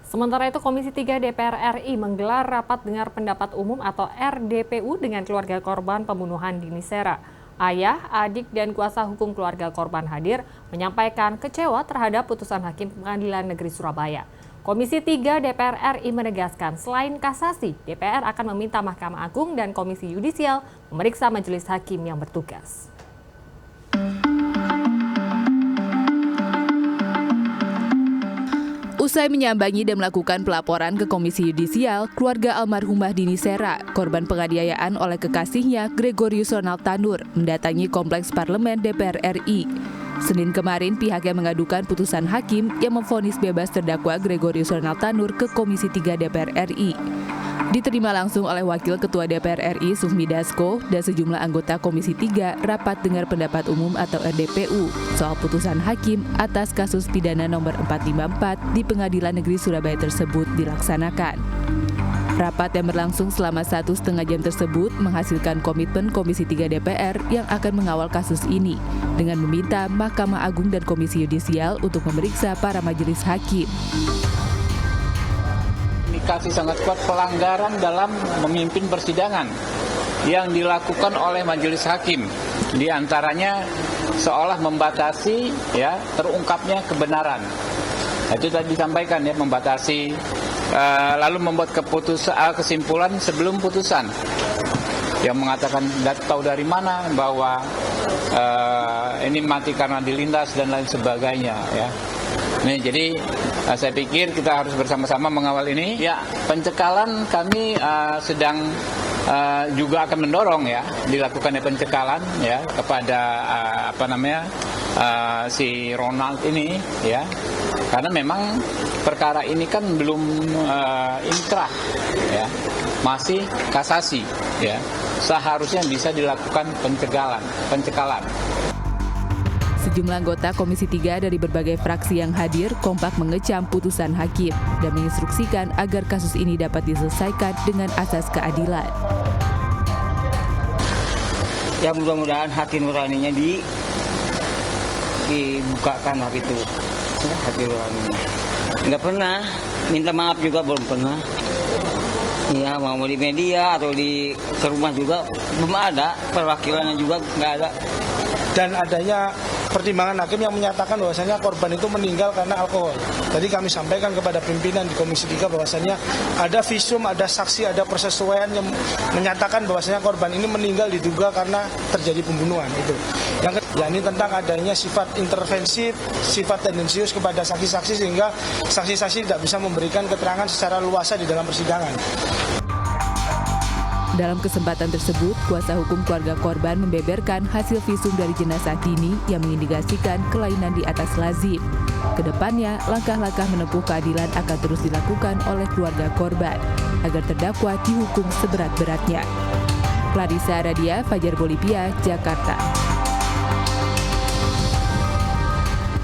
Sementara itu, Komisi 3 DPR RI menggelar rapat dengar pendapat umum atau RDPU dengan keluarga korban pembunuhan Dini Sera. Ayah, adik, dan kuasa hukum keluarga korban hadir menyampaikan kecewa terhadap putusan Hakim Pengadilan Negeri Surabaya. Komisi 3 DPR RI menegaskan selain kasasi, DPR akan meminta Mahkamah Agung dan Komisi Yudisial memeriksa majelis hakim yang bertugas. Usai menyambangi dan melakukan pelaporan ke Komisi Yudisial, keluarga almarhumah Dini Sera, korban penganiayaan oleh kekasihnya Gregorius Ronald Tanur, mendatangi Kompleks Parlemen DPR RI. Senin kemarin, pihaknya mengadukan putusan hakim yang memvonis bebas terdakwa Gregorius Ronald Tanur ke Komisi 3 DPR RI. Diterima langsung oleh Wakil Ketua DPR RI Sufmi Dasko dan sejumlah anggota Komisi 3 rapat dengar pendapat umum atau RDPU soal putusan hakim atas kasus pidana nomor 454 di Pengadilan Negeri Surabaya tersebut dilaksanakan. Rapat yang berlangsung selama 1,5 jam tersebut menghasilkan komitmen Komisi 3 DPR yang akan mengawal kasus ini dengan meminta Mahkamah Agung dan Komisi Yudisial untuk memeriksa para majelis hakim. Indikasi sangat kuat pelanggaran dalam memimpin persidangan yang dilakukan oleh majelis hakim. Di antaranya seolah membatasi terungkapnya kebenaran. Itu tadi disampaikan membatasi lalu membuat kesimpulan sebelum putusan. Yang mengatakan tahu dari mana bahwa ini mati karena dilindas dan lain sebagainya Nih, jadi saya pikir kita harus bersama-sama mengawal ini. Ya, pencekalan kami sedang juga akan mendorong dilakukannya pencekalan kepada si Ronald ini karena memang perkara ini kan belum inkrah masih kasasi seharusnya bisa dilakukan pencekalan. Sejumlah anggota Komisi 3 dari berbagai fraksi yang hadir kompak mengecam putusan hakim dan menginstruksikan agar kasus ini dapat diselesaikan dengan asas keadilan. Ya mudah-mudahan hati nuraninya dibukakan itu, hati nuraninya. Nggak pernah minta maaf juga, belum pernah. Ya mau di media atau ke rumah juga belum ada, perwakilannya juga nggak ada. Dan adanya pertimbangan hakim yang menyatakan bahwasannya korban itu meninggal karena alkohol. Tadi kami sampaikan kepada pimpinan di Komisi 3 bahwasannya ada visum, ada saksi, ada persesuaian yang menyatakan bahwasannya korban ini meninggal diduga karena terjadi pembunuhan. Itu. Yang kedua, ini tentang adanya sifat intervensif, sifat tendensius kepada saksi-saksi sehingga saksi-saksi tidak bisa memberikan keterangan secara luasa di dalam persidangan. Dalam kesempatan tersebut, kuasa hukum keluarga korban membeberkan hasil visum dari jenazah Dini yang mengindikasikan kelainan di atas lazim. Kedepannya, langkah-langkah menempuh keadilan akan terus dilakukan oleh keluarga korban agar terdakwa dihukum seberat-beratnya. Clarissa Aradia, Fajar Bolivia, Jakarta.